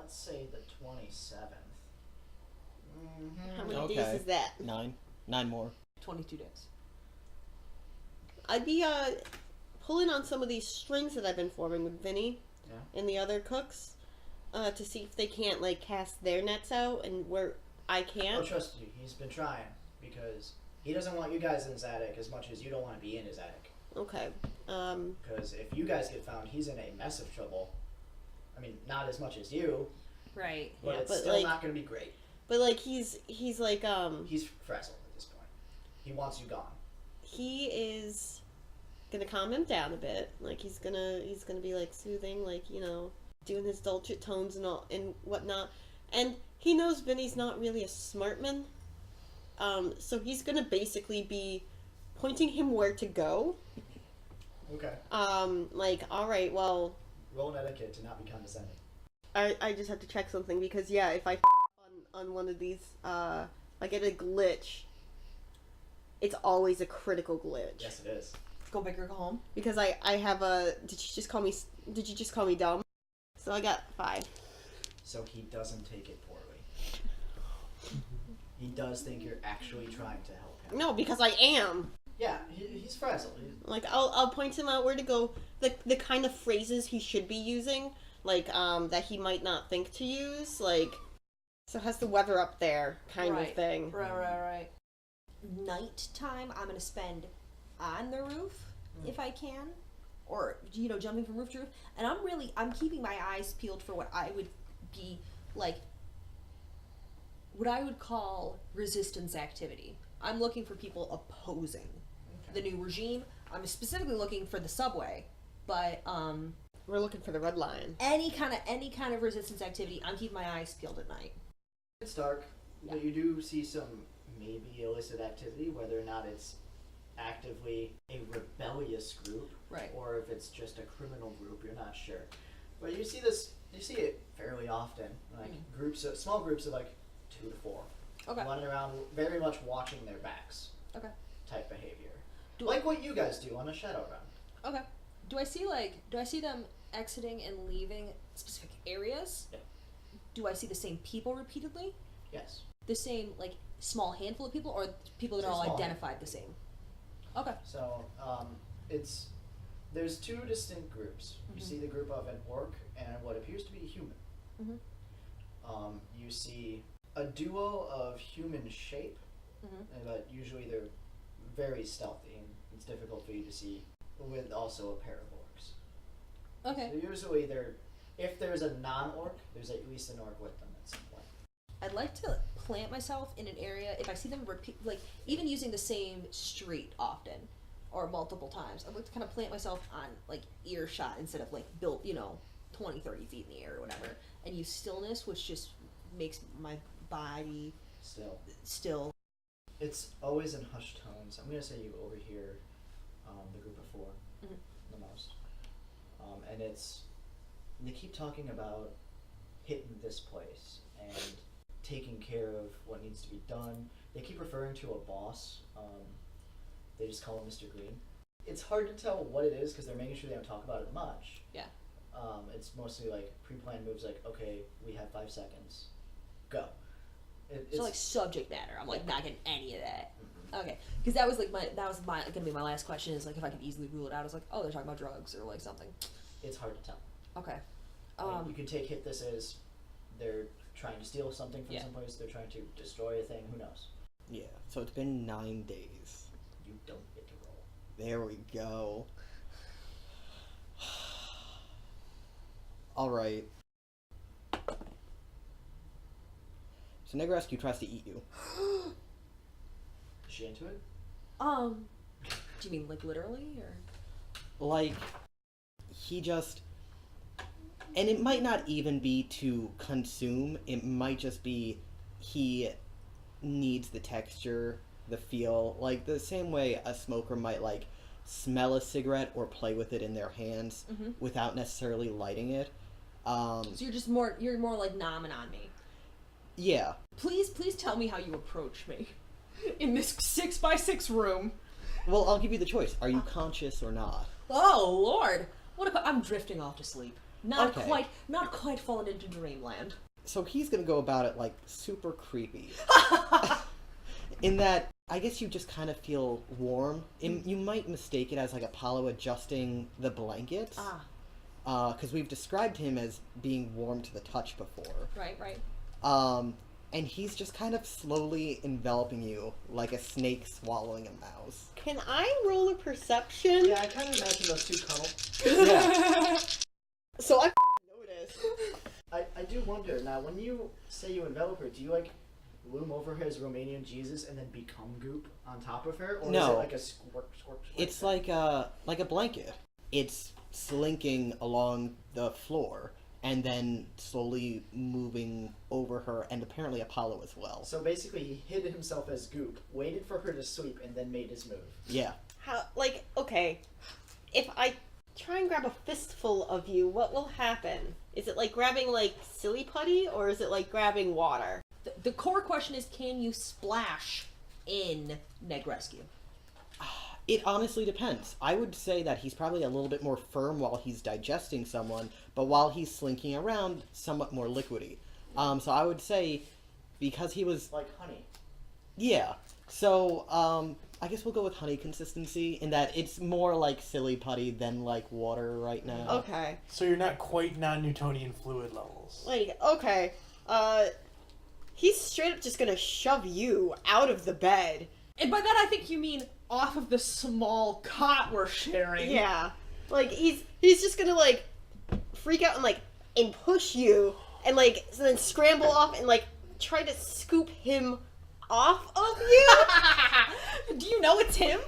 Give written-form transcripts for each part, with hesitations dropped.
let's say the 27th. How many days is that? 9 more. 22 days. I'd be pulling on some of these strings that I've been forming with Vinny and the other cooks to see if they can't like cast their nets out and where I can't. Oh, trust you, he's been trying because he doesn't want you guys in his attic as much as you don't want to be in his attic. Okay. Because if you guys get found, he's in a mess of trouble. I mean, not as much as you. Right. But Yeah, it's but, still like, not going to be great. But like he's like He's frazzled at this point. He wants you gone. he is gonna calm him down a bit. Like he's gonna be like soothing, like, you know, doing his dulcet tones and all and whatnot. And he knows Vinny's not really a smart man. So he's gonna basically be pointing him where to go. Okay. Like, all right, well, Roll an etiquette to not be condescending. I just have to check something because yeah, if I on one of these, I get a glitch. It's always a critical glitch. Yes, it is. Go big or go home. Because I have a. Did you just call me dumb? So I got 5. So he doesn't take it poorly. He does think you're actually trying to help him. No, because I am. Yeah, he's frazzled. Like I'll point him out where to go. The kind of phrases he should be using, like that he might not think to use, like. So has the weather up there kind of thing. Right. Nighttime, I'm gonna spend on the roof if I can, or jumping from roof to roof. And I'm keeping my eyes peeled for what I would be like, what I would call resistance activity. I'm looking for people opposing the new regime. I'm specifically looking for the subway, but we're looking for the red line. Any kind of resistance activity. I'm keeping my eyes peeled at night. It's dark, but you do see some maybe illicit activity, whether or not it's actively a rebellious group, right, or if it's just a criminal group. You're not sure, but you see it fairly often, like small groups of like 2 to 4, running around, very much watching their backs. Okay. Type behavior, like what you guys do on a Shadowrun. Okay. Do I see them exiting and leaving specific areas? Yeah. Do I see the same people repeatedly? Yes. The same, like, small handful of people, or people that are all identified the same? Okay. So, there's 2 distinct groups. You see the group of an orc and what appears to be a human. You see a duo of human shape, but usually they're very stealthy, and it's difficult for you to see, with also a pair of orcs. Okay. So usually if there's a non-orc, there's at least an orc with them at some point. I'd like to plant myself in an area, if I see them repeat, like, even using the same street often, or multiple times, I'd like to kind of plant myself on, like, earshot instead of, like, built, 20, 30 feet in the air or whatever, and use stillness, which just makes my body still. It's always in hushed tones. I'm going to say you overhear the group of 4 the most. And they keep talking about hitting this place and taking care of what needs to be done. They keep referring to a boss. They just call him Mr. Green. It's hard to tell what it is because they're making sure they don't talk about it much. Yeah. It's mostly like pre-planned moves like, okay, we have 5 seconds. Go. So like subject matter. I'm like not getting any of that. Okay, because that was gonna be my last question. Is like if I could easily rule it out. I was like, oh, they're talking about drugs or like something. It's hard to tell. Okay. You can hit this as they're trying to steal something from someplace. They're trying to destroy a thing. Who knows? Yeah. So it's been 9 days. You don't get to roll. There we go. All right. So Negrescu tries to eat you. Is she into it? Do you mean like literally or? Like, he just, and it might not even be to consume. It might just be he needs the texture, the feel, like the same way a smoker might like smell a cigarette or play with it in their hands without necessarily lighting it. So you're more like nomming on me. Yeah. Please tell me how you approach me in this 6x6 room. Well, I'll give you the choice. Are you conscious or not? Oh Lord, I'm drifting off to sleep. Not Okay. quite fallen into dreamland. So he's gonna go about it like super creepy. In that, I guess you just kind of feel warm. You might mistake it as like Apollo adjusting the blankets. Because we've described him as being warm to the touch before. Right. And he's just kind of slowly enveloping you like a snake swallowing a mouse. Can I roll a perception? Yeah, I kind of imagine those two cuddle. Yeah. So I noticed. I do wonder, now, when you say you envelop her, do you, like, loom over her as Romanian Jesus and then become goop on top of her? Or No. is it like a squirt? It's like a blanket. It's slinking along the floor and then slowly moving over her, and apparently Apollo as well. So basically he hid himself as goop, waited for her to sweep, and then made his move. Yeah. How, like, okay, if I try and grab a fistful of you, what will happen? Is it like grabbing, like, silly putty, or is it like grabbing water? The core question is, can you splash in Neg Rescue? It honestly depends. I would say that he's probably a little bit more firm while he's digesting someone, but while he's slinking around, somewhat more liquidy. So I would say, because he was... Like honey. Yeah. So, I guess we'll go with honey consistency, in that it's more like silly putty than like water right now. Okay. So you're not quite non-Newtonian fluid levels. Like, okay, he's straight up just gonna shove you out of the bed. And by that I think you mean off of the small cot we're sharing. Yeah. Like, he's just gonna, like, freak out and push you, and, like, so then scramble off and, like, try to scoop him off of you? Do you know it's him?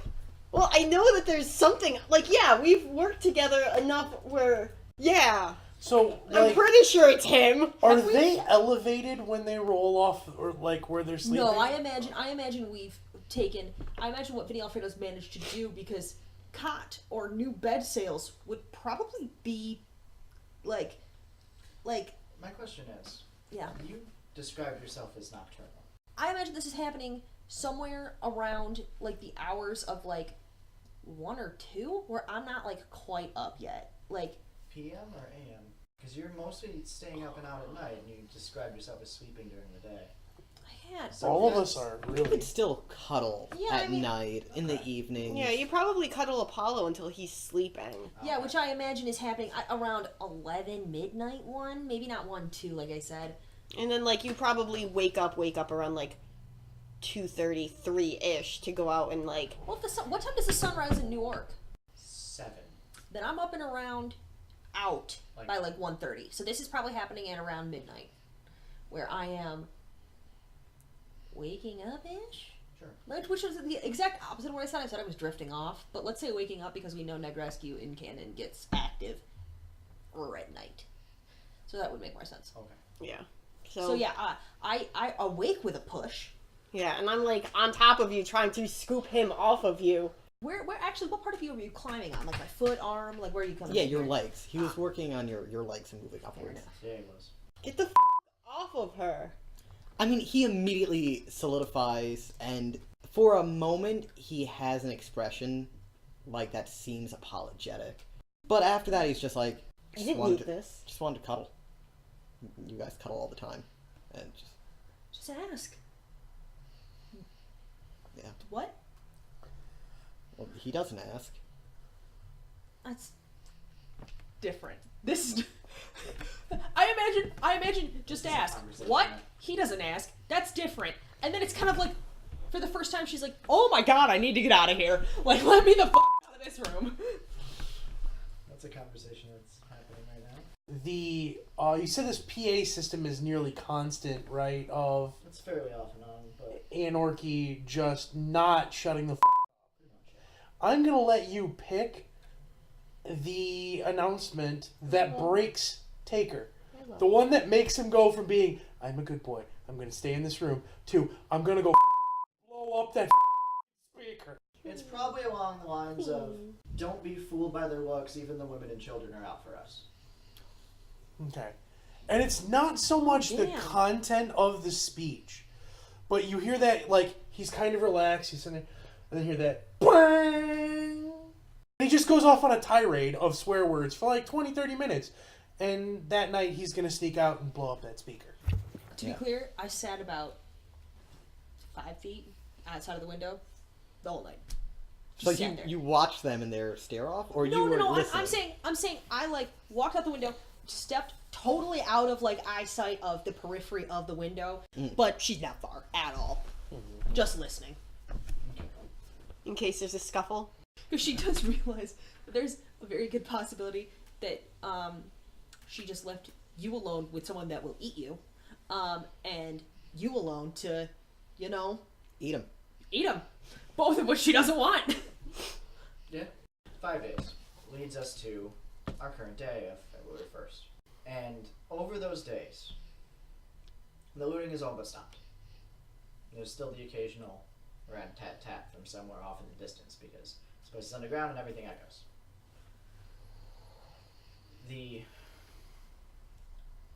Well, I know that there's something, like, yeah, we've worked together enough where, yeah. So, I'm like, pretty sure it's him. are they elevated when they roll off, or like where they're sleeping? No, I imagine we've taken. I imagine what Vinny Alfredo's managed to do, because cot or new bed sales would probably be like. My question is, Yeah. you described yourself as nocturnal. I imagine this is happening somewhere around like the hours of like 1 or 2, where I'm not like quite up yet. Like PM or AM? Because you're mostly staying up and out at night, and you described yourself as sleeping during the day. I had. So All of that's- us are You really. could still cuddle Yeah, at I mean- night, in the evening. Yeah, you probably cuddle Apollo until he's sleeping. Yeah, which I imagine is happening around 11 midnight 1, maybe not 1, 2, like I said. And then, like, you probably wake up around, like, 2:30, 3-ish to go out and, like... Well, what time does the sun rise in New York? 7. Then I'm up and around out Like- by like 1:30. So this is probably happening at around midnight, where I am waking up-ish? Sure. Which was the exact opposite of what I said. I said I was drifting off. But let's say waking up, because we know Neg Rescue in canon gets active at night. So that would make more sense. Okay. Yeah. So yeah, I awake with a push. Yeah, and I'm, like, on top of you trying to scoop him off of you. Where actually, what part of you are you climbing on? Like my foot, arm? Like where are you coming Yeah, from your here? legs. He was working on your legs and moving upwards. Yeah, he was. Get the off of her. I mean, he immediately solidifies, and for a moment, he has an expression like that seems apologetic. But after that, he's just like, I didn't wanted need this. Just wanted to cuddle. You guys cuddle all the time, and Just ask. yeah. What? Well, he doesn't ask. That's different. This is. I imagine. Just This is a ask. conversation, What? right? He doesn't ask. That's different. And then it's kind of like, for the first time, she's like, "Oh my god, I need to get out of here. Like, let me the f out of this room." That's a conversation that's happening right now. The you said this PA system is nearly constant, right? Of It's fairly off and on, but Anarchy just not shutting the. pretty much. Yeah. I'm gonna let you pick the announcement that breaks Taker. The one that makes him go from being, I'm a good boy, I'm going to stay in this room, to, I'm going to go blow up that speaker. It's probably along the lines of, don't be fooled by their looks, even the women and children are out for us. Okay. And it's not so much the Damn. content of the speech, but you hear that, like, he's kind of relaxed, he's sitting there, and then you hear that, bang! And he just goes off on a tirade of swear words for like 20, 30 minutes. and that night he's going to sneak out and blow up that speaker. To be clear, I sat about 5 feet outside of the window the whole night. So Just sat there. you watched them in their stare off, or you were No. listening? I'm saying I like walked out the window, stepped totally out of like eyesight of the periphery of the window, but she's not far at all. Just listening. In case there's a scuffle. Because she does realize that there's a very good possibility that she just left you alone with someone that will eat you, and you alone to, Eat them. eat them. Both of which she doesn't want. Yeah. 5 days leads us to our current day of February 1st. And over those days, the looting is all but stopped. There's still the occasional rat-tat-tat from somewhere off in the distance because this place is underground and everything echoes. The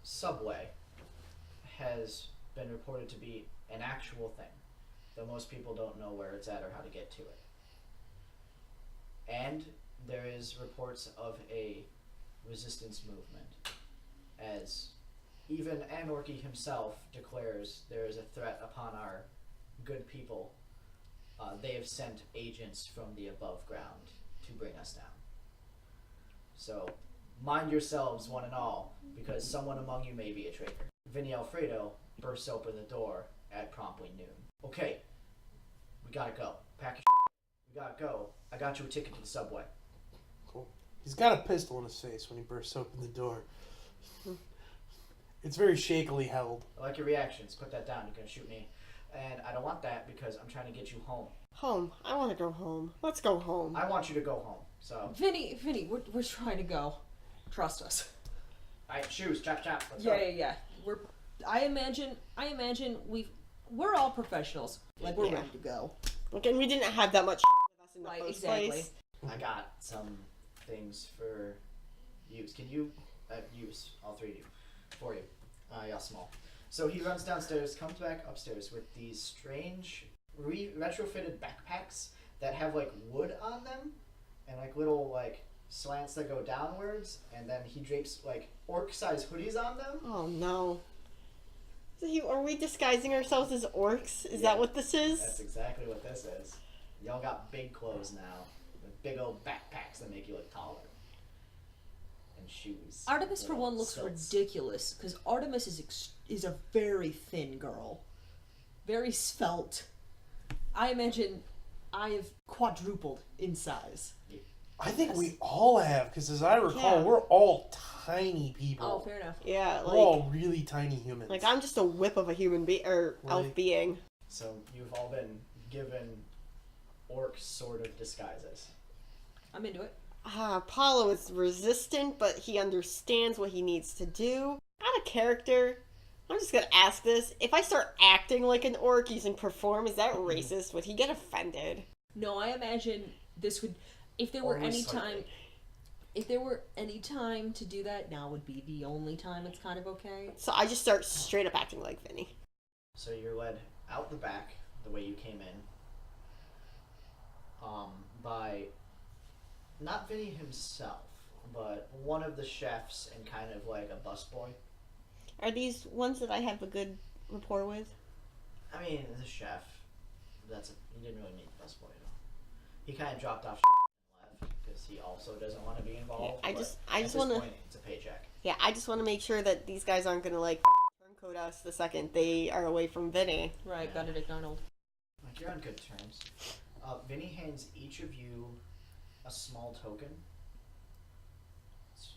subway has been reported to be an actual thing, though most people don't know where it's at or how to get to it. And there is reports of a resistance movement, as even Anorcy himself declares there is a threat upon our good people. They have sent agents from the above ground to bring us down. So mind yourselves, one and all, because someone among you may be a traitor. Vinny Alfredo bursts open the door at promptly noon. Okay, we gotta go. Pack your we gotta go. I got you a ticket to the subway. Cool. He's got a pistol in his face when he bursts open the door. It's very shakily held. I like your reactions. Put that down. You're gonna shoot me. And I don't want that because I'm trying to get you home. Home. I want to go home. Let's go home. I want you to go home. So. Vinny, we're trying to go. Trust us. Alright, shoes, chop chop. Let's go. Yeah. I imagine we're all professionals. Like we're Yeah. ready to go. Look, and we didn't have that much with us in the Right, first exactly. place. I got some things for use. Can you use all three of you? For you. Y'all small. So he runs downstairs, comes back upstairs with these strange retrofitted backpacks that have like wood on them and like little like slants that go downwards, and then he drapes like orc-sized hoodies on them. Oh no. Are we disguising ourselves as orcs? Is Yeah. that what this is? That's exactly what this is. Y'all got big clothes now, with big old backpacks that make you look taller, and shoes. Artemis, for Little one, looks stilts. ridiculous because Artemis is a very thin girl, very svelte. I imagine I have quadrupled in size. I think we all have, because as I recall, Yeah. we're all tiny people. Oh, fair enough. Yeah, We're all really tiny humans. like I'm just a whip of a human being or elf Right. being. So you've all been given orc sort of disguises. I'm into it. Apollo is resistant, but he understands what he needs to do. Out of character, I'm just gonna ask this. If I start acting like an orc using perform, is that racist? Would he get offended? No, I imagine this would, if there were Only any slightly. time, if there were any time to do that, now would be the only time it's kind of okay. So I just start straight up acting like Vinny. So you're led out the back the way you came in, by not Vinny himself, but one of the chefs and kind of like a busboy. Are these ones that I have a good rapport with? I mean, the chef. You didn't really meet the busboy at all. He kind of dropped off and left because he also doesn't want to be involved. Yeah, I but just at this wanna- point, it's a paycheck. Yeah, I just want to make sure that these guys aren't gonna like turncoat us the second they are away from Vinny. Right, Yeah. Benedict Arnold. Like, you're on good terms. Vinny hands each of you a small token.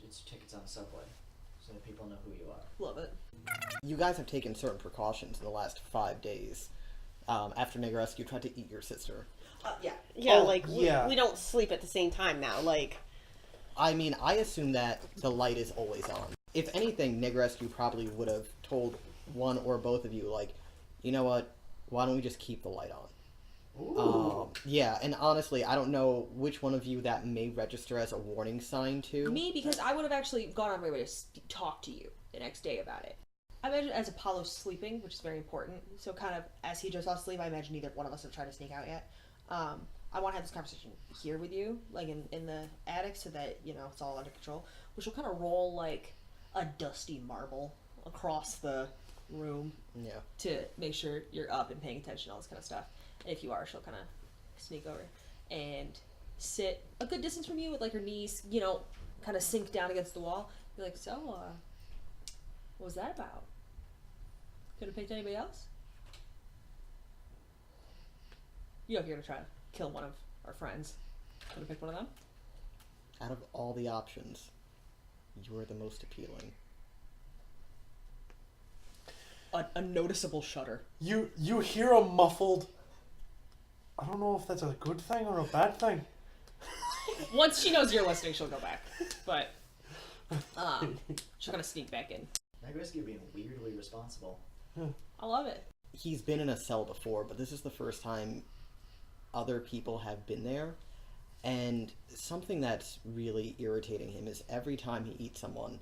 It's tickets on the subway, so that people know who you are. Love it. You guys have taken certain precautions in the last 5 days. After Negrescu tried to eat your sister. Yeah. Yeah, Oh, like yeah. we don't sleep at the same time now. Like, I mean, I assume that the light is always on. If anything, Negrescu probably would have told one or both of you, like, you know what, why don't we just keep the light on? Ooh. Yeah, and honestly, I don't know which one of you that may register as a warning sign to. Me, because I would have actually gone on my way to talk to you the next day about it. I imagine as Apollo's sleeping, which is very important, so kind of as he just off sleep, I imagine neither one of us have tried to sneak out yet. I want to have this conversation here with you, like in the attic, so that, it's all under control, which will kind of roll, like, a dusty marble across the room Yeah. to make sure you're up and paying attention, all this kind of stuff. And if you are, she'll kind of sneak over and sit a good distance from you with like her knees, you know, kind of sink down against the wall. Be like, so, what was that about? Could have picked anybody else? You know, if you're gonna try to kill one of our friends, could have picked one of them. Out of all the options, you are the most appealing. A noticeable shudder. You hear a muffled. I don't know if that's a good thing or a bad thing. Once she knows you're listening, she'll go back. But she'll kind of sneak back in. That risky being weirdly responsible. I love it. He's been in a cell before, but this is the first time other people have been there. And something that's really irritating him is every time he eats someone,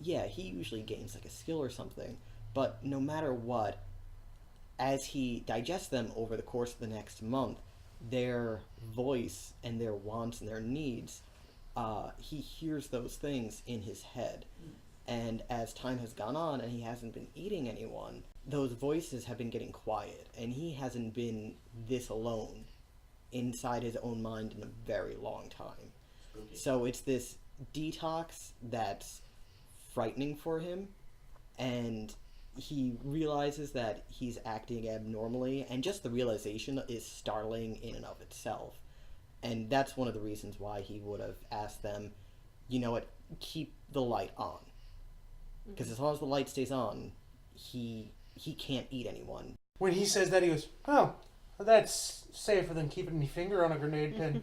yeah, he usually gains like a skill or something, but no matter what, as he digests them over the course of the next month, their voice and their wants and their needs, he hears those things in his head. And as time has gone on and he hasn't been eating anyone, those voices have been getting quiet, and he hasn't been this alone inside his own mind in a very long time. Spooky. So it's this detox that's frightening for him, and he realizes that he's acting abnormally, and just the realization is startling in and of itself. And that's one of the reasons why he would have asked them, you know what, keep the light on. Because as long as the light stays on, he can't eat anyone. When he says that, he goes, "Oh, that's safer than keeping my finger on a grenade pin."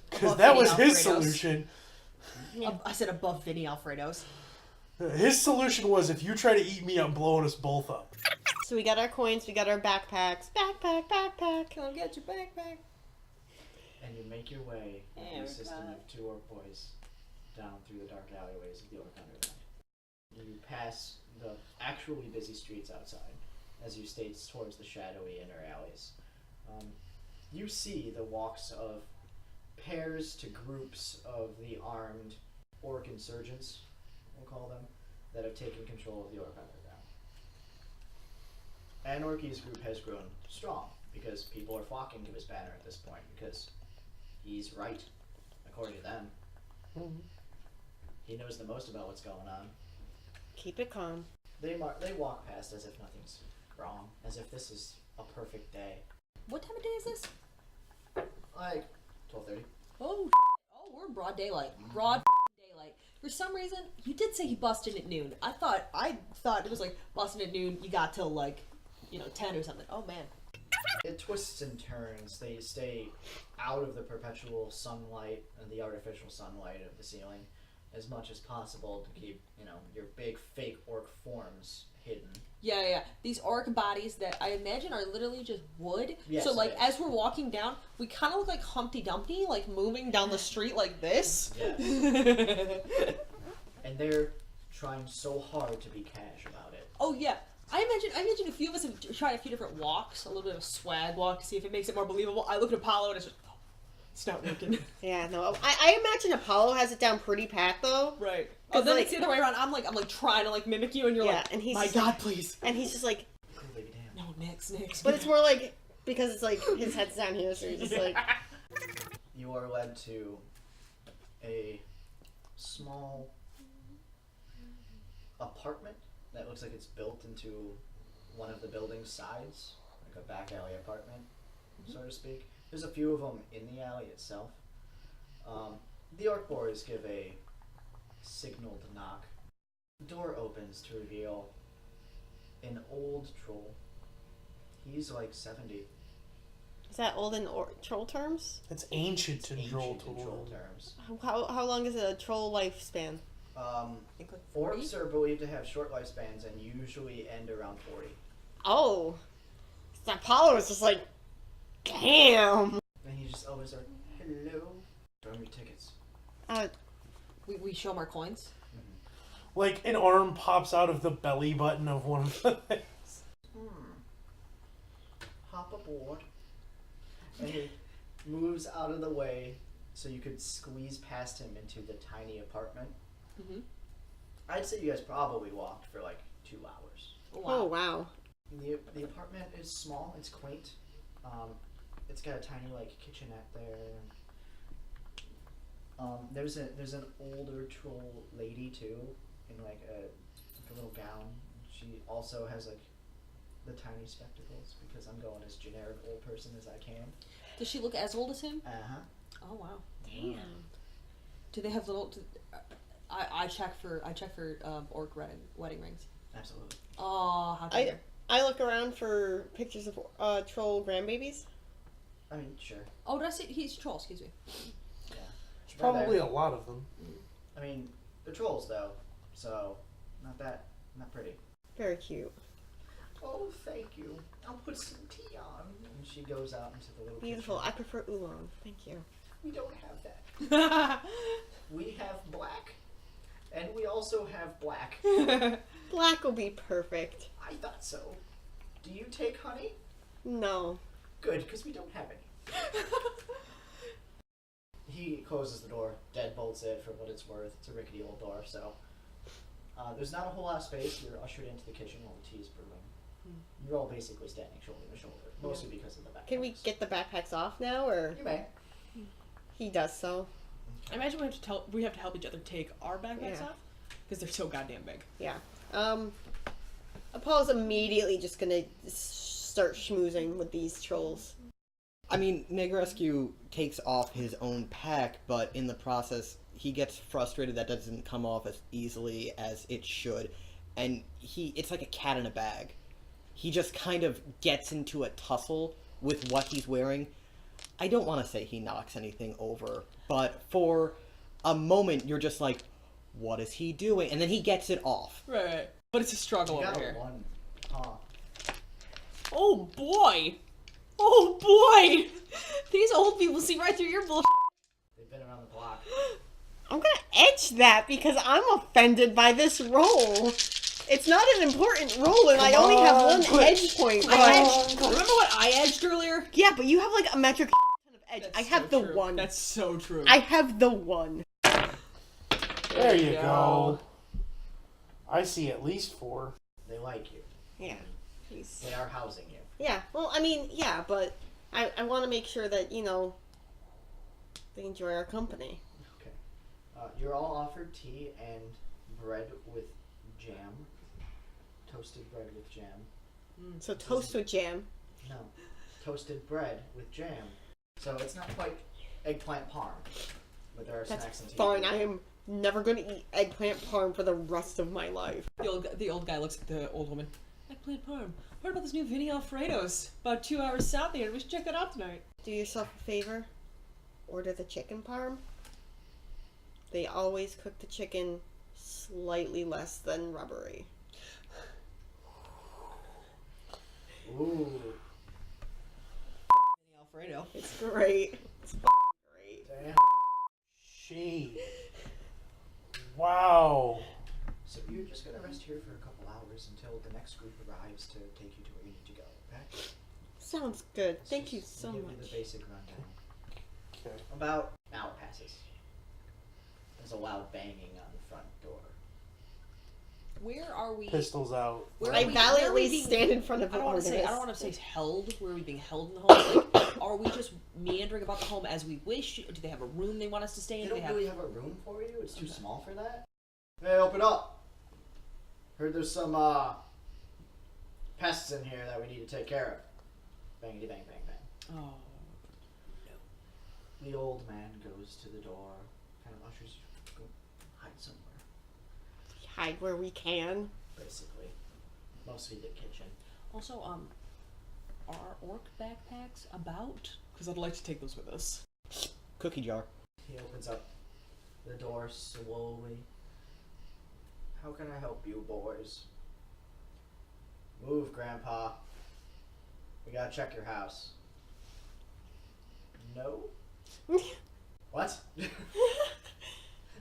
Because that was his solution. I said above Vinny Alfredo's. His solution was, if you try to eat me, I'm blowing us both up. So we got our coins, we got our backpacks. Backpack. Come get your backpack. And you make your way with a system of 2 orc boys down through the dark alleyways of the Orc Underground. You pass the actually busy streets outside as you stay towards the shadowy inner alleys. You see the walks of pairs to groups of the armed orc insurgents, we'll call them, that have taken control of the Orc Underground. Anorcy's group has grown strong because people are flocking to his banner at this point because he's right, according to them. Mm-hmm. He knows the most about what's going on. Keep it calm. They walk past as if nothing's wrong, as if this is a perfect day. What time of day is this? Like 12:30. Oh, we're in broad daylight. Broad daylight. For some reason, you did say he busted at noon. I thought it was like busting at noon. You got till like, 10 or something. Oh man. It twists and turns. They stay out of the perpetual sunlight and the artificial sunlight of the ceiling as much as possible to keep, your big fake orc forms hidden. Yeah. These orc bodies that I imagine are literally just wood. Yes, so like yes. as we're walking down, we kind of look like Humpty Dumpty, like moving down the street like this. Yes. And they're trying so hard to be cash about it. Oh yeah. I imagine a few of us have tried a few different walks, a little bit of a swag walk to see if it makes it more believable. I look at Apollo and it's just, it's not working. Yeah, no. I imagine Apollo has it down pretty pat though. Right. Oh, then like, it's the other way around. I'm like trying to like mimic you, and you're like, and he's my just God, like, please. And he's just like, Cool, baby, damn. No, next. but it's more like because it's like his head's down here, so he's just like. You are led to a small apartment that looks like it's built into one of the building's sides, like a back alley apartment, so to speak. There's a few of them in the alley itself. The orc boys give a signaled knock. The door opens to reveal an old troll. He's like 70. Is that old in troll terms? It's ancient in troll troll terms. How long is a troll lifespan? I think like 40? Orcs are believed to have short lifespans and usually end around 40. Oh, Apollo is just like, damn. And he just opens her. Hello. Show me your tickets. We show him our coins. Like an arm pops out of the belly button of one of the things. Hop aboard. And he moves out of the way so you could squeeze past him into the tiny apartment. Mm-hmm. I'd say you guys probably walked for like 2 hours. Oh, wow. The apartment is small. It's quaint. It's got a tiny like kitchenette there. There's an older troll lady too, in like a little gown. She also has like the tiny spectacles because I'm going as generic old person as I can. Does she look as old as him? Uh-huh. Oh wow. Damn. Do they have little? I check for orc wedding rings. Absolutely. Oh, how dare. I look around for pictures of troll grandbabies. I mean, sure. Oh, did I say he's a troll? Excuse me. Yeah. There's probably a lot of them. I mean, they're trolls though, so not pretty. Very cute. Oh, thank you. I'll put some tea on. And she goes out into the little Beautiful. kitchen. I prefer oolong. Thank you. We don't have that. We have black, and we also have black. Black will be perfect. I thought so. Do you take honey? No. Good, because we don't have any. He closes the door, deadbolts it for what it's worth. It's a rickety old door, so there's not a whole lot of space. You're ushered into the kitchen while the tea is brewing. You're all basically standing shoulder to shoulder, mostly because of the backpacks. Can we get the backpacks off now, or You may. he does so? I imagine we have to help each other take our backpacks Yeah. off because they're so goddamn big. Yeah. Apollo's immediately just gonna start schmoozing with these trolls. I mean, Negrescu takes off his own pack, but in the process, he gets frustrated that doesn't come off as easily as it should. And it's like a cat in a bag. He just kind of gets into a tussle with what he's wearing. I don't want to say he knocks anything over, but for a moment, you're just like, what is he doing? And then he gets it off. Right. But it's a struggle You over got here. one. Oh boy! Oh boy! These old people see right through your bullshit. They've been around the block. I'm gonna etch that because I'm offended by this roll. It's not an important roll, and I only have one edge point. Remember what I edged earlier? Yeah, but you have like a metric ton of edge. That's I have so the true. one. That's so true. I have the one. There you go. I see at least 4. They like you. Yeah. They are housing you. Yeah. Well, I mean, yeah, but I want to make sure that they enjoy our company. Okay. You're all offered tea and bread with jam. Toasted bread with jam. So toast with jam. No. Toasted bread with jam. So it's not quite eggplant parm, but there are That's snacks and tea. fine. I am never going to eat eggplant parm for the rest of my life. The old guy looks at the old woman. Eggplant parm. Heard about this new Vinny Alfredo's? About 2 hours south here. We should check that out tonight. Do yourself a favor. Order the chicken parm. They always cook the chicken slightly less than rubbery. Ooh. Vinny Alfredo. It's great. It's great. Damn. Shade. Wow. So you're just gonna rest here for a couple hours until the next group arrives to take you to where you need to go, okay? Sounds good. Let's Thank you just so give you much. the basic rundown. Okay. About an hour passes. There's a loud banging on the front door. Where are we? Pistols out. Where I are we valiantly being- stand in front of I an don't want to say. I Artemis. don't want to say held. Where are we being held in the home? Like, are we just meandering about the home as we wish? Do they have a room they want us to stay They in? don't Do they have? really have a room for you. It's too small for that. Hey, open up. Heard there's some pests in here that we need to take care of. Bangity bang bang bang. Oh. The old man goes to the door, kind of ushers you, go hide somewhere, Hide where we can. basically. Mostly the kitchen. Also, are our orc backpacks about? Because I'd like to take those with us. Cookie jar. He opens up the door slowly. How can I help you, boys? Move, Grandpa. We gotta check your house. No? What?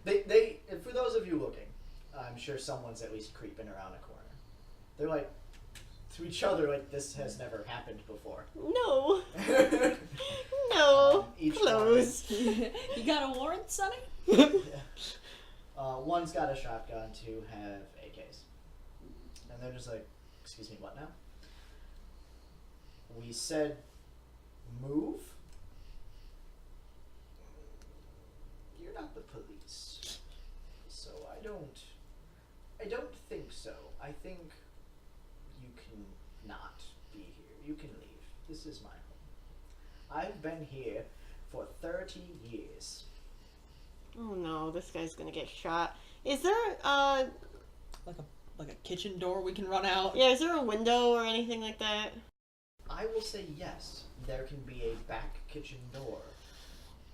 They, for those of you looking, I'm sure someone's at least creeping around a corner. They're like, to each other, like, this has never happened before. No. No. Each Close. You got a warrant, Sonny? One's got a shotgun, two have AKs. And they're just like, excuse me, what now? We said move? You're not the police. So I don't think so. I think you can not be here. You can leave. This is my home. I've been here for 30 years. Oh no, this guy's gonna get shot. Is there Like a kitchen door we can run out? yeah, is there a window or anything like that? I will say yes. There can be a back kitchen door.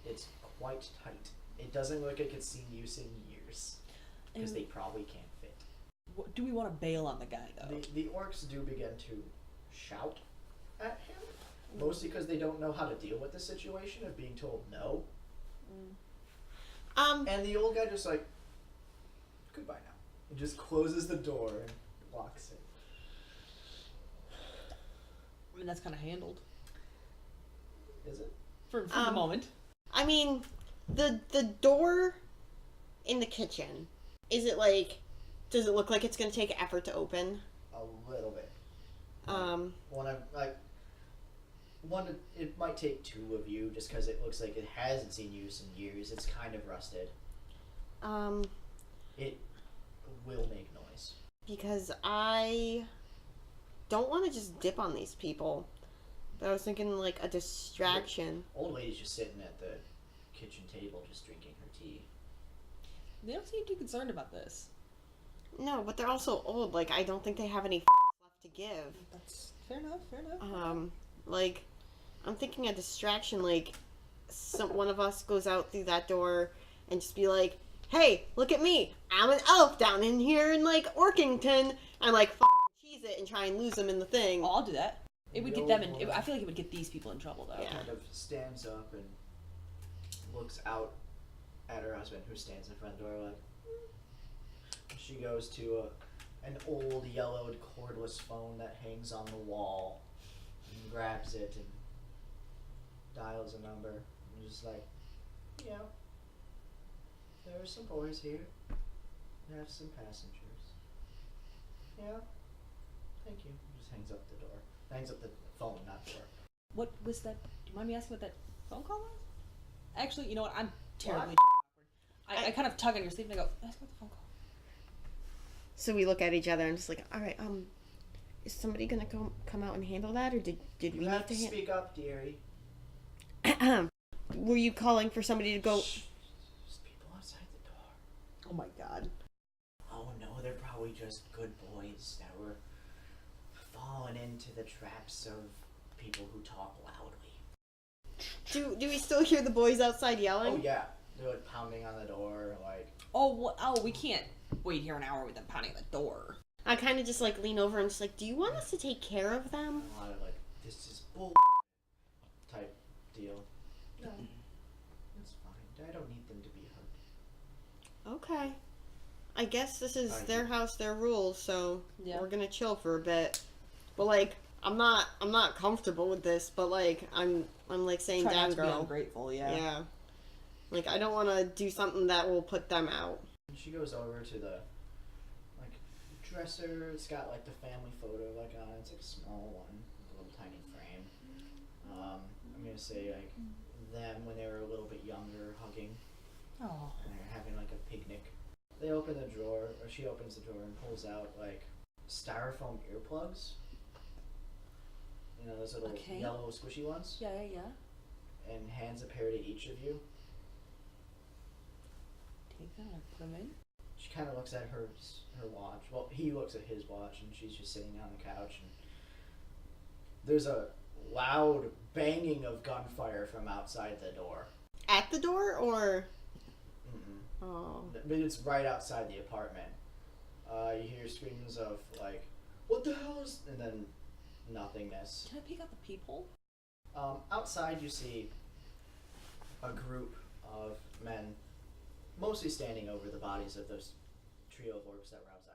It's quite tight. It doesn't look like it's seen use in years. Because they probably can't fit. Do we want to bail on the guy, though? The orcs do begin to shout at him. Mostly because they don't know how to deal with the situation of being told no. And the old guy just like, goodbye now. And just closes the door and locks it. I mean, that's kind of handled. Is it? For the moment. I mean, the door in the kitchen, is it like, does it look like it's gonna take effort to open? A little bit. It might take two of you just because it looks like it hasn't seen use in years. It's kind of rusted. It will make noise. Because I don't want to just dip on these people. But I was thinking like a distraction. Old lady's just sitting at the kitchen table just drinking her tea. They don't seem too concerned about this. No, but they're also old. Like, I don't think they have any left to give. That's fair enough. Like, I'm thinking a distraction, like, one of us goes out through that door and just be like, hey, look at me. I'm an elf down in here in, like, Orkington. And, like, cheese it and try and lose them in the thing. Oh, I'll do that. It would get them in. I feel like it would get these people in trouble, though. Yeah. Kind of stands up and looks out at her husband, who stands in front of the door like. She goes to an old yellowed cordless phone that hangs on the wall and grabs it and dials a number and just like, yeah, there are some boys here. They have some passengers. Yeah, thank you. Just hangs up the door. Hangs up the phone, not door. What was that? Do you mind me asking what that phone call was? Actually, you know what? I'm terribly awkward. I kind of tug on your sleeve and I go, ask what the phone call. So we look at each other and just like, all right, is somebody gonna come out and handle that, or did we You need have to to speak up, dearie. Were you calling for somebody to go? Shh. There's people outside the door. Oh my god. Oh no, they're probably just good boys that were falling into the traps of people who talk loudly. Do we still hear the boys outside yelling? Oh yeah, they're like pounding on the door, like. Oh, we can't wait here an hour with them pounding on the door. I kind of just like lean over and just like, do you want us to take care of them? A lot of like, this is bull type deal. No, it's fine. I don't need them to be hurt. Okay. I guess this is Thank their you. house, their rules, so Yeah. we're gonna chill for a bit. But like, I'm not comfortable with this, but like, I'm like saying, Try down not to be girl. ungrateful, yeah. Yeah. Like, I don't want to do something that will put them out. And she goes over to the like dresser. It's got like the family photo like on it. It's like a small one, with a little tiny frame. I'm gonna say like them when they were a little bit younger, hugging. Oh. And they're having like a picnic. They open the drawer, or she opens the drawer and pulls out like styrofoam earplugs. You know, those little Okay. yellow squishy ones. Yeah. And hands a pair to each of you. Take them and put them in. She kind of looks at her watch. Well, he looks at his watch, and she's just sitting on the couch. And there's a loud banging of gunfire from outside the door. At the door, or? Mm-mm. Oh. But it's right outside the apartment. You hear screams of like, "What the hell is?" and then nothingness. Can I peek out the peephole? Outside, you see a group of men, mostly standing over the bodies of those trio of orcs that were outside.